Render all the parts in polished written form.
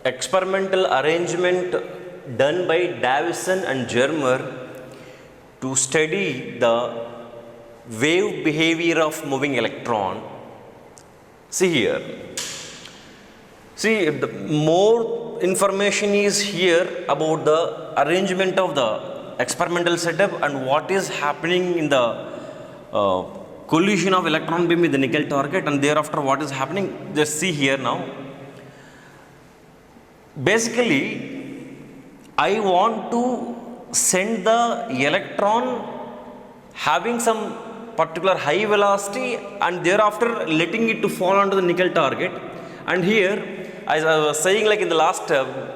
experimental arrangement done by Davison and Germer to study the wave behavior of moving electron. See here. See, the more information is here about the arrangement of the experimental setup and what is happening in the collision of electron beam with the nickel target, and thereafter what is happening. Just see here now. Basically, I want to send the electron having some particular high velocity and thereafter letting it to fall onto the nickel target. And here, as I was saying, like in the last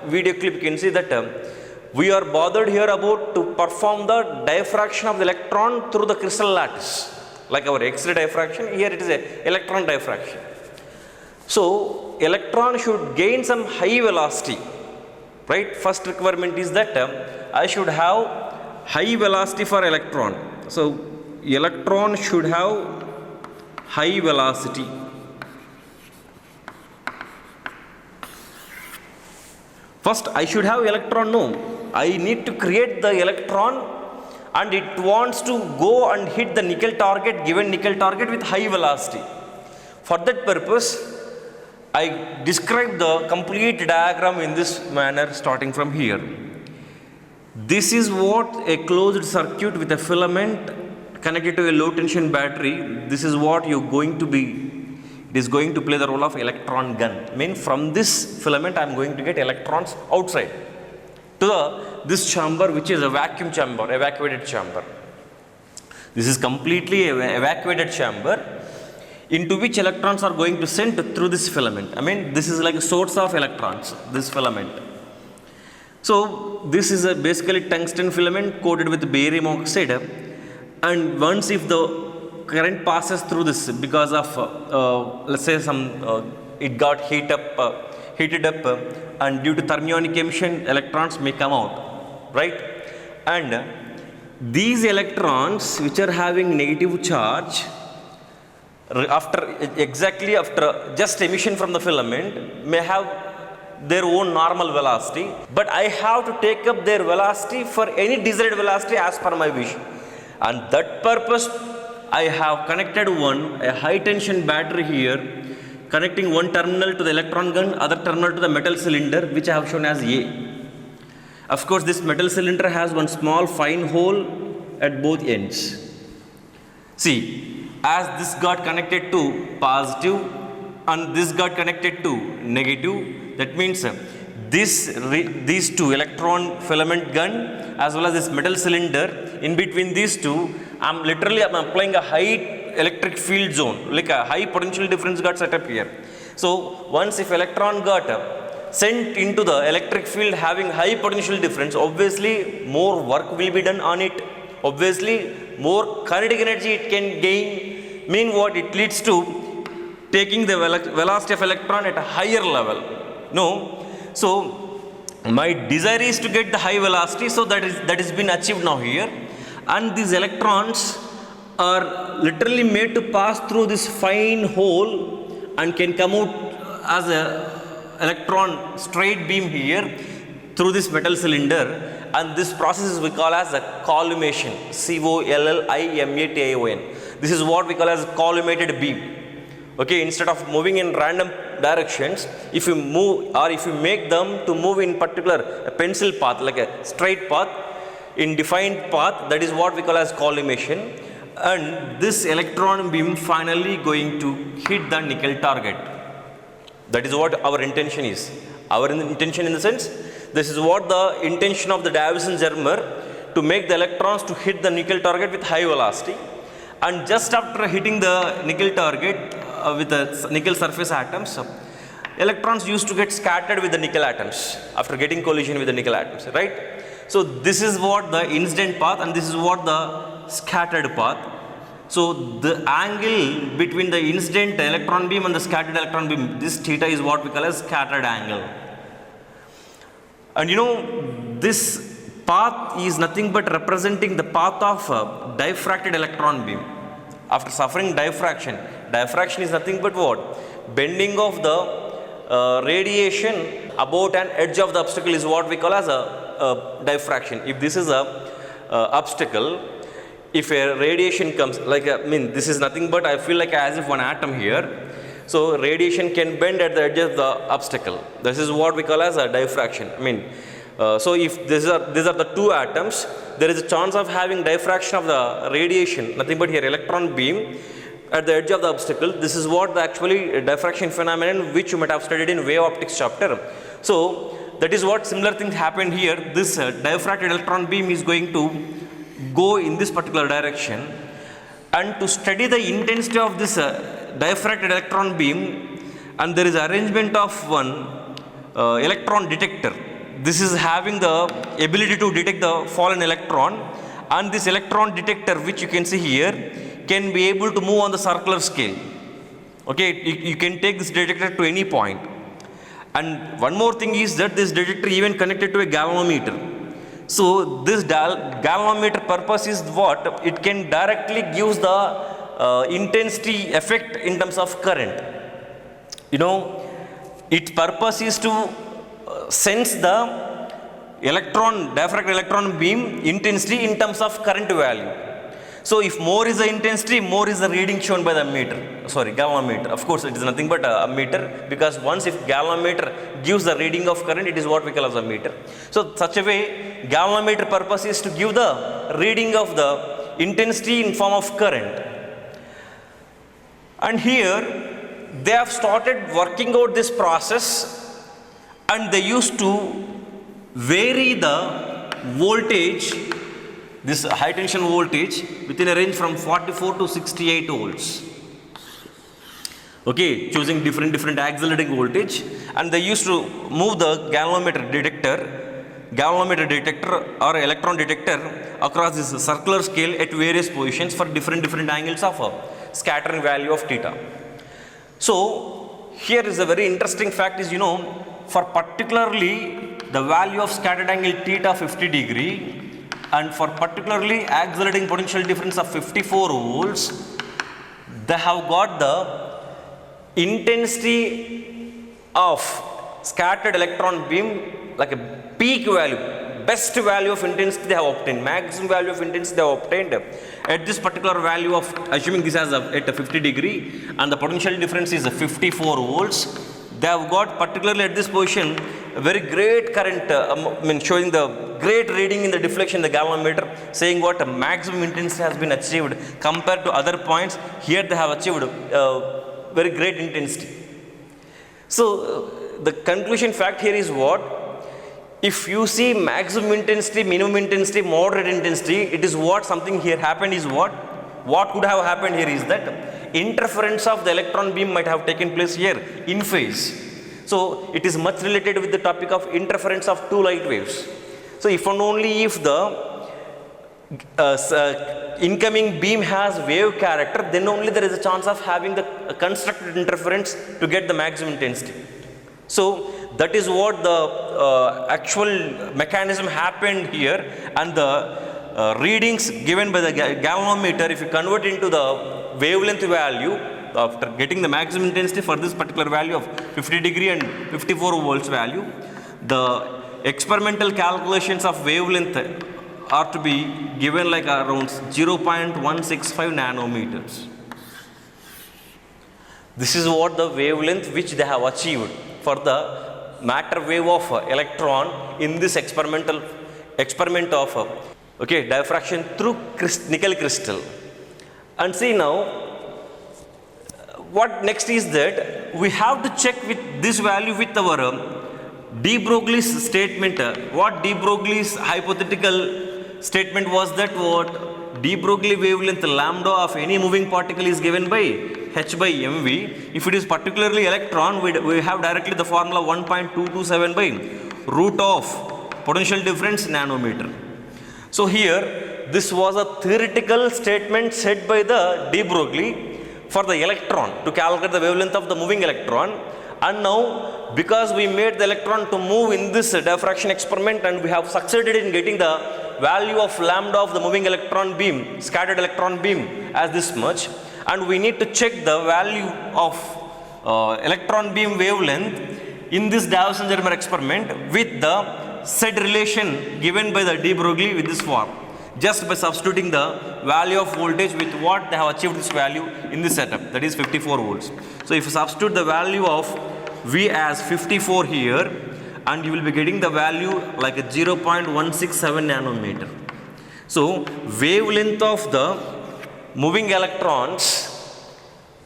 video clip, you can see that we are bothered here about to perform the diffraction of the electron through the crystal lattice. Like our X-ray diffraction, here it is a electron diffraction. So, electron should gain some high velocity, right? First requirement is that I should have high velocity for electron. So, electron should have high velocity. First, I should have electron, no. I need to create the electron and it wants to go and hit the nickel target, given nickel target with high velocity. For that purpose, I describe the complete diagram in this manner starting from here. This is what a closed circuit with a filament connected to a low tension battery. This is what you're going to be. It is going to play the role of electron gun. I mean, from this filament I am going to get electrons outside to this chamber, which is a vacuum chamber, evacuated chamber. This is completely an evacuated chamber into which electrons are going to send through this filament. I mean, this is like a source of electrons, this filament. So, this is a basically tungsten filament coated with barium oxide, and once if the current passes through this because of let's say it got heated up and due to thermionic emission electrons may come out, right? And these electrons which are having negative charge after just emission from the filament may have their own normal velocity, but I have to take up their velocity for any desired velocity as per my wish, and that purpose I have connected a high tension battery here, connecting one terminal to the electron gun, other terminal to the metal cylinder, which I have shown as A. Of course, this metal cylinder has one small fine hole at both ends. See, as this got connected to positive and this got connected to negative, that means these two electron filament gun as well as this metal cylinder, in between these two, I'm applying a high electric field zone, like a high potential difference got set up here. So, once if electron got sent into the electric field having high potential difference, obviously more work will be done on it. Obviously, more kinetic energy it can gain, mean what it leads to taking the velocity of electron at a higher level. No. So, my desire is to get the high velocity, so that has been achieved now here. And these electrons are literally made to pass through this fine hole and can come out as a electron straight beam here through this metal cylinder, and this process we call as a collimation, C-O-L-L-I-M-A-T-I-O-N. This is what we call as collimated beam. Okay, instead of moving in random directions, if you move or if you make them to move in particular a pencil path, like a straight path, in defined path, that is what we call as collimation, and this electron beam finally going to hit the nickel target. That is what our intention is. Our intention in the sense, this is what the intention of the Davison-Germer, to make the electrons to hit the nickel target with high velocity, and just after hitting the nickel target with the nickel surface atoms, electrons used to get scattered with the nickel atoms after getting collision with the nickel atoms, right? So, this is what the incident path and this is what the scattered path. So, the angle between the incident electron beam and the scattered electron beam, this theta is what we call as scattered angle. And you know, this path is nothing but representing the path of diffracted electron beam. After suffering diffraction is nothing but what? Bending of the radiation about an edge of the obstacle is what we call as a diffraction. If this is a obstacle, if a radiation comes, like this is nothing but I feel like as if one atom here. So radiation can bend at the edge of the obstacle. This is what we call as a diffraction. So if these are the two atoms, there is a chance of having diffraction of the radiation, nothing but here electron beam at the edge of the obstacle. This is what the actually diffraction phenomenon which you might have studied in wave optics chapter. So that is what similar thing happened here. This diffracted electron beam is going to go in this particular direction, and to study the intensity of this diffracted electron beam, and there is arrangement of one electron detector. This is having the ability to detect the fallen electron, and this electron detector which you can see here can be able to move on the circular scale. Okay, you can take this detector to any point. And one more thing is that this detector even connected to a galvanometer. So this galvanometer purpose is what? It can directly give the intensity effect in terms of current. Its purpose is to sense the diffracted electron beam intensity in terms of current value. So if more is the intensity, more is the reading shown by the galvanometer. Of course, it is nothing but a meter, because once if galvanometer gives the reading of current, it is what we call as a meter. So such a way, galvanometer purpose is to give the reading of the intensity in form of current. And here, they have started working out this process, and they used to vary the voltage, this high tension voltage, within a range from 44 to 68 volts. Okay, choosing different accelerating voltage, and they used to move the galvanometer detector or electron detector across this circular scale at various positions for different angles of scattering value of theta. So here is a very interesting fact is, for particularly the value of scattered angle theta 50 degree, and for particularly accelerating potential difference of 54 volts, they have got the intensity of scattered electron beam like a peak value, best value of intensity they have obtained, maximum value of intensity they have obtained at this particular value of, assuming this as at a 50 degree, and the potential difference is 54 volts. They have got particularly at this position a very great current, showing the great reading in the deflection in the galvanometer, saying what a maximum intensity has been achieved compared to other points. Here they have achieved very great intensity. So the conclusion fact here is what? If you see maximum intensity, minimum intensity, moderate intensity, it is what something here happened is what? What could have happened here is that interference of the electron beam might have taken place here in phase. So it is much related with the topic of interference of two light waves. So if and only if the incoming beam has wave character, then only there is a chance of having the constructed interference to get the maximum intensity. So that is what the actual mechanism happened here, and the readings given by the galvanometer, if you convert into the wavelength value after getting the maximum intensity for this particular value of 50 degree and 54 volts value, the experimental calculations of wavelength are to be given like around 0.165 nanometers. This is what the wavelength which they have achieved for the matter wave of electron in this experiment of diffraction through nickel crystal. And see now, what next is that we have to check with this value with our de Broglie's statement. What de Broglie's hypothetical statement was that what de Broglie wavelength lambda of any moving particle is given by h by mv. If it is particularly electron, we have directly the formula 1.227 by root of potential difference nanometer. So here this was a theoretical statement said by the de Broglie for the electron to calculate the wavelength of the moving electron. And now, because we made the electron to move in this diffraction experiment, and we have succeeded in getting the value of lambda of the moving electron beam, scattered electron beam as this much, and we need to check the value of electron beam wavelength in this Davison-Germer experiment with the said relation given by the de Broglie with this form, just by substituting the value of voltage with what they have achieved this value in this setup, that is 54 volts. So if you substitute the value of V as 54 here, and you will be getting the value like a 0.167 nanometer. So wavelength of the moving electrons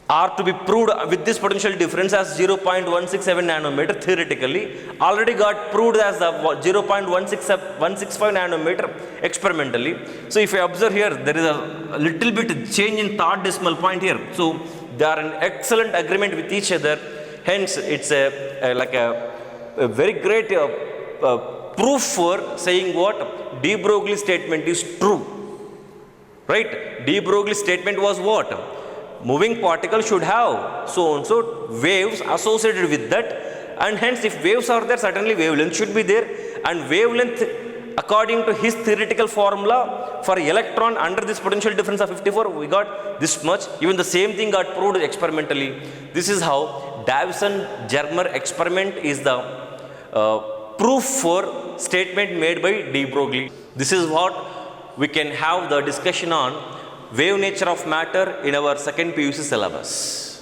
are to be proved with this potential difference as 0.167 nanometer theoretically, already got proved as the 0.165 nanometer experimentally. So if you observe here, there is a little bit change in third decimal point here. So they are in excellent agreement with each other. Hence, it's like a very great proof for saying what de Broglie statement is true. Right? De Broglie statement was what? Moving particle should have so and so waves associated with that, and hence if waves are there, certainly wavelength should be there, and wavelength according to his theoretical formula for electron under this potential difference of 54, we got this much. Even the same thing got proved experimentally. This is how Davison-Germer experiment is the proof for statement made by de Broglie. This is what we can have the discussion on wave nature of matter in our second PUC syllabus.